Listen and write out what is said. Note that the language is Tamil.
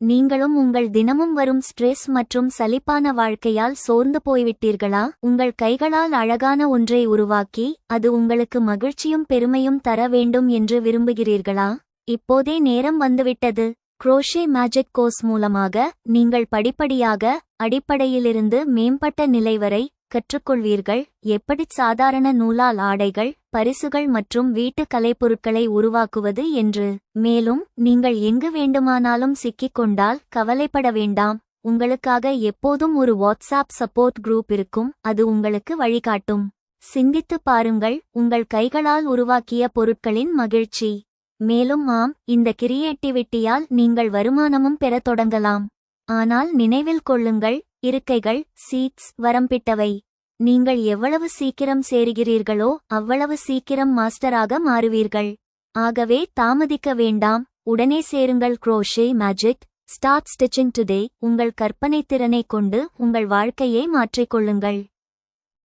நீங்களும் உங்கள் தினமும் வரும் ஸ்ட்ரெஸ் மற்றும் சலிப்பான வாழ்க்கையால் சோர்ந்து போய்விட்டீர்களா? உங்கள் கைகளால் அழகான ஒன்றை உருவாக்கி அது உங்களுக்கு மகிழ்ச்சியும் பெருமையும் தர வேண்டும் என்று விரும்புகிறீர்களா? இப்போதே நேரம் வந்துவிட்டது. குரோஷே மேஜிக் கோர்ஸ் மூலமாக நீங்கள் படிப்படியாக அடிப்படையிலிருந்து மேம்பட்ட நிலை வரை கற்றுக்கொள்வீர்கள். எப்படி சாதாரண நூலால் ஆடைகள், பரிசுகள் மற்றும் வீட்டு கலைப்பொருட்களை உருவாக்குவது என்று. மேலும் நீங்கள் எங்கு வேண்டுமானாலும் சிக்கிக்கொண்டால் கவலைப்பட வேண்டாம். உங்களுக்காக எப்போதும் ஒரு வாட்ஸ்ஆப் சப்போர்ட் குரூப் இருக்கும், அது உங்களுக்கு வழிகாட்டும். சிந்தித்துப் பாருங்கள், உங்கள் கைகளால் உருவாக்கிய பொருட்களின் மகிழ்ச்சி. மேலும் இந்த கிரியேட்டிவிட்டியால் நீங்கள் வருமானமும் பெறத் தொடங்கலாம். ஆனால் நினைவில் கொள்ளுங்கள், இருக்கைகள், சீட்ஸ் வரம்பிட்டவை. நீங்கள் எவ்வளவு சீக்கிரம் சேருகிறீர்களோ அவ்வளவு சீக்கிரம் மாஸ்டராக மாறுவீர்கள். ஆகவே தாமதிக்க வேண்டாம், உடனே சேருங்கள். Crochet magic start stitching today. உங்கள் கற்பனைத் திறனைக் கொண்டு உங்கள் வாழ்க்கையை மாற்றிக்கொள்ளுங்கள்.